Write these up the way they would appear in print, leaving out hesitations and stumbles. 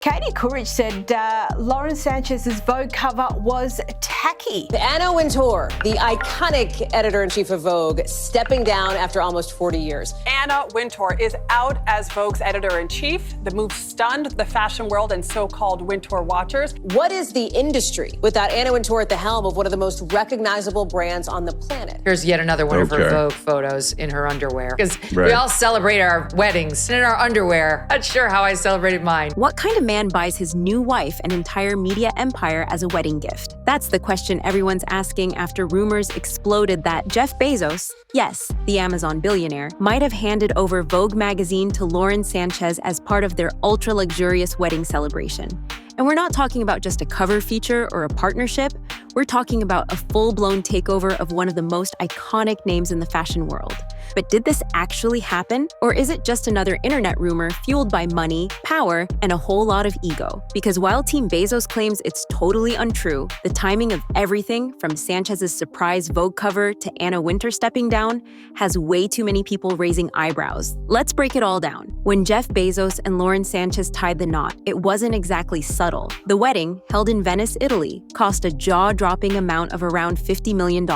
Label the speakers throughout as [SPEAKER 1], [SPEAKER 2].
[SPEAKER 1] Katie Couric said Lauren Sanchez's Vogue cover was tacky.
[SPEAKER 2] Anna Wintour, the iconic editor-in-chief of Vogue, stepping down after almost 40 years.
[SPEAKER 3] Anna Wintour is out as Vogue's editor-in-chief. The move stunned the fashion world and so-called Wintour watchers.
[SPEAKER 2] What is the industry without Anna Wintour at the helm of one of the most recognizable brands on the planet?
[SPEAKER 4] Here's yet another one of her Vogue photos in her underwear. Because we all celebrate our weddings in our underwear. Not sure how I celebrated mine.
[SPEAKER 5] What kind of man buys his new wife an entire media empire as a wedding gift? That's the question everyone's asking after rumors exploded that Jeff Bezos, yes, the Amazon billionaire, might have handed over Vogue magazine to Lauren Sánchez as part of their ultra-luxurious wedding celebration. And we're not talking about just a cover feature or a partnership. We're talking about a full-blown takeover of one of the most iconic names in the fashion world. But did this actually happen? Or is it just another internet rumor fueled by money, power, and a whole lot of ego? Because while Team Bezos claims it's totally untrue, the timing of everything from Sanchez's surprise Vogue cover to Anna Wintour stepping down has way too many people raising eyebrows. Let's break it all down. When Jeff Bezos and Lauren Sánchez tied the knot, it wasn't exactly subtle. The wedding, held in Venice, Italy, cost a jaw-dropping amount of around $50 million.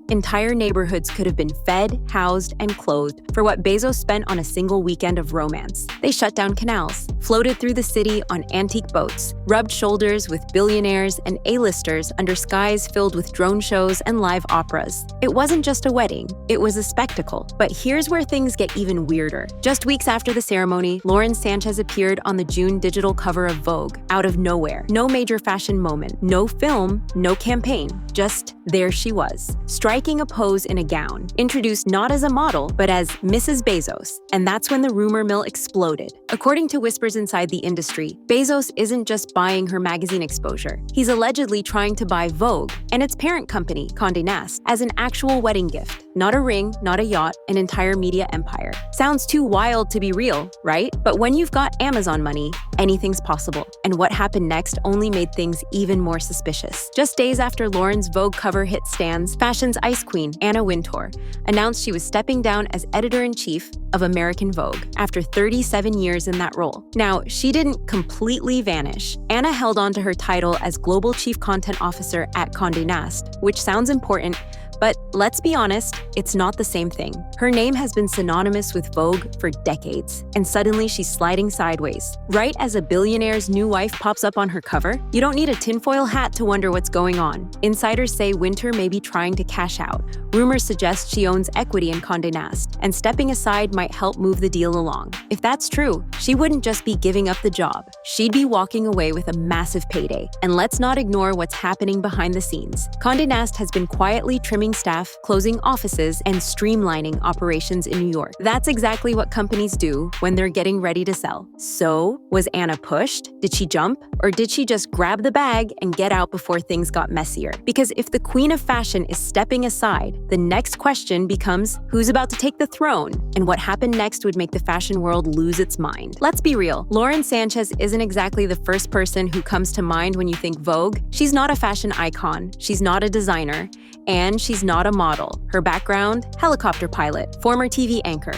[SPEAKER 5] Entire neighborhoods could have been fed, housed, and clothed for what Bezos spent on a single weekend of romance. They shut down canals, floated through the city on antique boats, rubbed shoulders with billionaires and A-listers under skies filled with drone shows and live operas. It wasn't just a wedding, it was a spectacle. But here's where things get even weirder. Just weeks after the ceremony, Lauren Sánchez appeared on the June digital cover of Vogue, out of nowhere. No major fashion moment, no film, no campaign, just there she was, striking a pose in a gown, introduced not as a model, but as Mrs. Bezos. And that's when the rumor mill exploded. According to whispers inside the industry, Bezos isn't just buying her magazine exposure. He's allegedly trying to buy Vogue and its parent company, Condé Nast, as an actual wedding gift. Not a ring, not a yacht, an entire media empire. Sounds too wild to be real, right? But when you've got Amazon money, anything's possible. And what happened next only made things even more suspicious. Just days after Lauren's Vogue cover hit stands, fashion's ice queen, Anna Wintour, announced she was stepping down as editor-in-chief of American Vogue after 37 years in that role. Now, she didn't completely vanish. Anna held on to her title as Global Chief Content Officer at Condé Nast, which sounds important, but let's be honest, it's not the same thing. Her name has been synonymous with Vogue for decades, and suddenly she's sliding sideways. Right as a billionaire's new wife pops up on her cover, you don't need a tinfoil hat to wonder what's going on. Insiders say Wintour may be trying to cash out. Rumors suggest she owns equity in Condé Nast, and stepping aside might help move the deal along. If that's true, she wouldn't just be giving up the job. She'd be walking away with a massive payday. And let's not ignore what's happening behind the scenes. Condé Nast has been quietly trimming staff, closing offices, and streamlining operations in New York. That's exactly what companies do when they're getting ready to sell. So, was Anna pushed? Did she jump? Or did she just grab the bag and get out before things got messier? Because if the queen of fashion is stepping aside, the next question becomes, who's about to take the throne? And what happened next would make the fashion world lose its mind. Let's be real, Lauren Sánchez isn't exactly the first person who comes to mind when you think Vogue. She's not a fashion icon, she's not a designer, and she's not a model. Her background? Helicopter pilot, former TV anchor,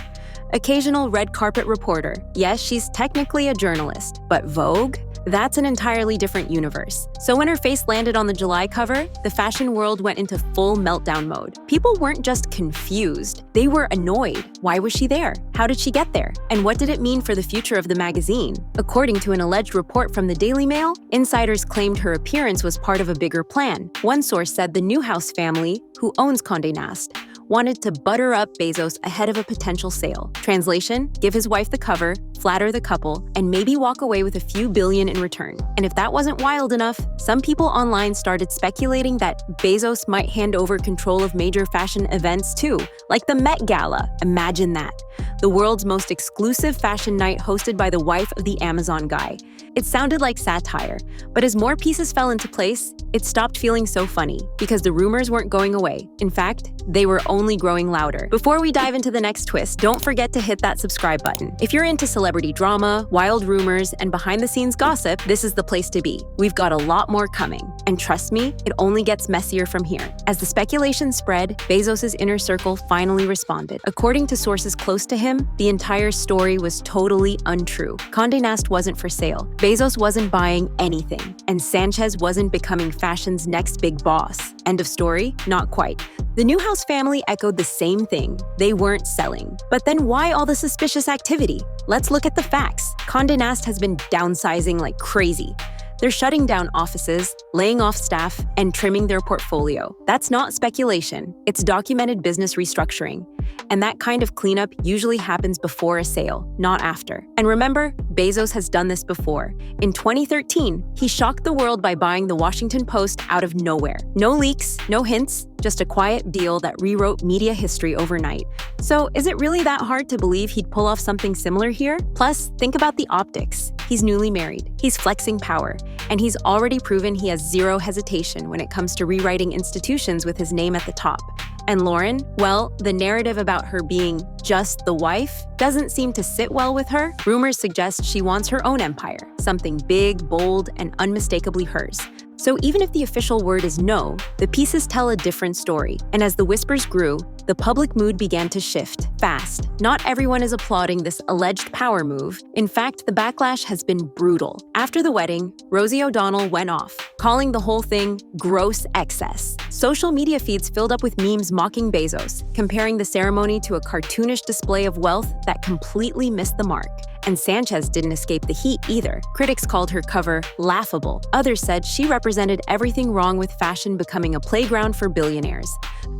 [SPEAKER 5] occasional red carpet reporter. Yes, she's technically a journalist, but Vogue? That's an entirely different universe. So when her face landed on the July cover, the fashion world went into full meltdown mode. People weren't just confused, they were annoyed. Why was she there? How did she get there? And what did it mean for the future of the magazine? According to an alleged report from the Daily Mail, insiders claimed her appearance was part of a bigger plan. One source said the Newhouse family, who owns Condé Nast, wanted to butter up Bezos ahead of a potential sale. Translation, give his wife the cover, flatter the couple, and maybe walk away with a few billion in return. And if that wasn't wild enough, some people online started speculating that Bezos might hand over control of major fashion events too, like the Met Gala. Imagine that. The world's most exclusive fashion night hosted by the wife of the Amazon guy. It sounded like satire, but as more pieces fell into place, it stopped feeling so funny because the rumors weren't going away. In fact, they were only growing louder. Before we dive into the next twist, don't forget to hit that subscribe button. If you're into celebrity drama, wild rumors, and behind-the-scenes gossip, this is the place to be. We've got a lot more coming. And trust me, it only gets messier from here. As the speculation spread, Bezos' inner circle finally responded. According to sources close to him, the entire story was totally untrue. Condé Nast wasn't for sale. Bezos wasn't buying anything, and Sanchez wasn't becoming fashion's next big boss. End of story? Not quite. The Newhouse family echoed the same thing. They weren't selling. But then why all the suspicious activity? Let's look at the facts. Condé Nast has been downsizing like crazy. They're shutting down offices, laying off staff, and trimming their portfolio. That's not speculation. It's documented business restructuring. And that kind of cleanup usually happens before a sale, not after. And remember, Bezos has done this before. In 2013, he shocked the world by buying the Washington Post out of nowhere. No leaks, no hints, just a quiet deal that rewrote media history overnight. So is it really that hard to believe he'd pull off something similar here? Plus, think about the optics. He's newly married, he's flexing power, and he's already proven he has zero hesitation when it comes to rewriting institutions with his name at the top. And Lauren, well, the narrative about her being just the wife doesn't seem to sit well with her. Rumors suggest she wants her own empire, something big, bold, and unmistakably hers. So even if the official word is no, the pieces tell a different story. And as the whispers grew, the public mood began to shift fast. Not everyone is applauding this alleged power move. In fact, the backlash has been brutal. After the wedding, Rosie O'Donnell went off, calling the whole thing gross excess. Social media feeds filled up with memes mocking Bezos, comparing the ceremony to a cartoonish display of wealth that completely missed the mark. And Sanchez didn't escape the heat either. Critics called her cover laughable. Others said she represented everything wrong with fashion becoming a playground for billionaires.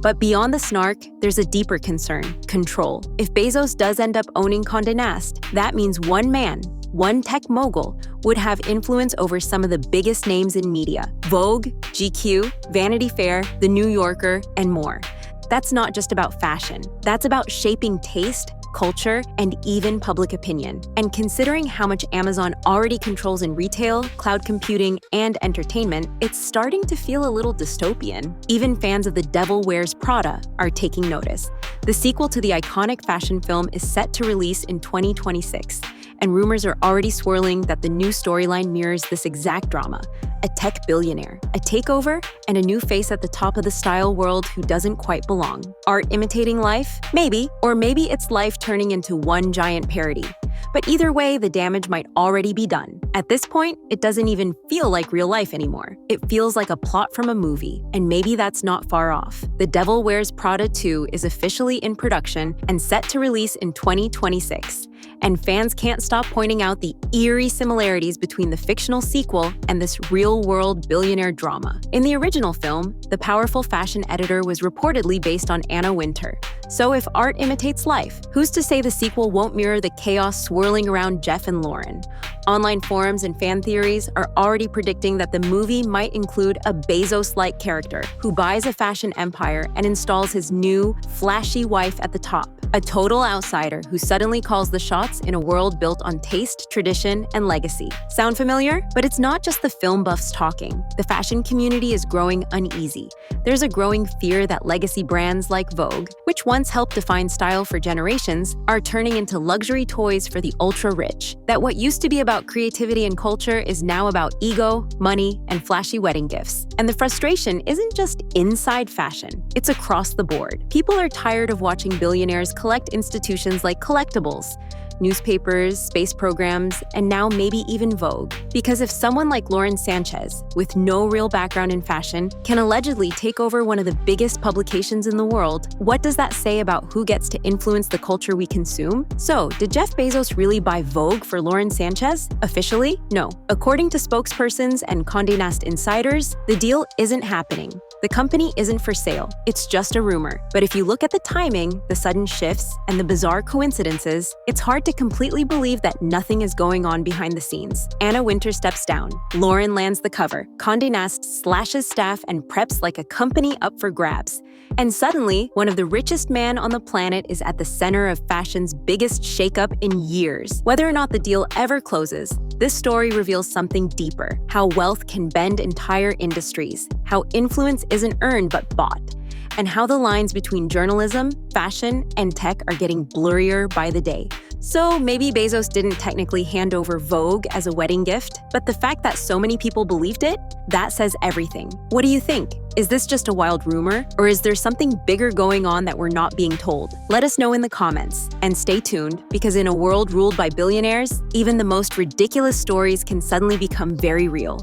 [SPEAKER 5] But beyond the snark, there's a deeper concern: control. If Bezos does end up owning Condé Nast, that means one man, one tech mogul, would have influence over some of the biggest names in media: Vogue, GQ, Vanity Fair, The New Yorker, and more. That's not just about fashion. That's about shaping taste, culture, and even public opinion. And considering how much Amazon already controls in retail, cloud computing, and entertainment, it's starting to feel a little dystopian. Even fans of The Devil Wears Prada are taking notice. The sequel to the iconic fashion film is set to release in 2026, and rumors are already swirling that the new storyline mirrors this exact drama: a tech billionaire, a takeover, and a new face at the top of the style world who doesn't quite belong. Art imitating life? Maybe. Or maybe it's life turning into one giant parody. But either way, the damage might already be done. At this point, it doesn't even feel like real life anymore. It feels like a plot from a movie, and maybe that's not far off. The Devil Wears Prada 2 is officially in production and set to release in 2026. And fans can't stop pointing out the eerie similarities between the fictional sequel and this real-world billionaire drama. In the original film, the powerful fashion editor was reportedly based on Anna Wintour. So if art imitates life, who's to say the sequel won't mirror the chaos swirling around Jeff and Lauren? Online forums and fan theories are already predicting that the movie might include a Bezos-like character who buys a fashion empire and installs his new, flashy wife at the top. A total outsider who suddenly calls the shots in a world built on taste, tradition, and legacy. Sound familiar? But it's not just the film buffs talking. The fashion community is growing uneasy. There's a growing fear that legacy brands like Vogue, which once helped define style for generations, are turning into luxury toys for the ultra-rich. That what used to be about creativity and culture is now about ego, money, and flashy wedding gifts. And the frustration isn't just inside fashion, it's across the board. People are tired of watching billionaires collect institutions like collectibles, newspapers, space programs, and now maybe even Vogue. Because if someone like Lauren Sánchez, with no real background in fashion, can allegedly take over one of the biggest publications in the world, what does that say about who gets to influence the culture we consume? So, did Jeff Bezos really buy Vogue for Lauren Sánchez? Officially, no. According to spokespersons and Condé Nast insiders, the deal isn't happening. The company isn't for sale. It's just a rumor. But if you look at the timing, the sudden shifts, and the bizarre coincidences, it's hard to completely believe that nothing is going on behind the scenes. Anna Wintour steps down. Lauren lands the cover. Condé Nast slashes staff and preps like a company up for grabs. And suddenly, one of the richest men on the planet is at the center of fashion's biggest shakeup in years. Whether or not the deal ever closes, this story reveals something deeper: how wealth can bend entire industries, how influence isn't earned but bought, and how the lines between journalism, fashion, and tech are getting blurrier by the day. So maybe Bezos didn't technically hand over Vogue as a wedding gift, but the fact that so many people believed it, that says everything. What do you think? Is this just a wild rumor, or is there something bigger going on that we're not being told? Let us know in the comments. And stay tuned, because in a world ruled by billionaires, even the most ridiculous stories can suddenly become very real.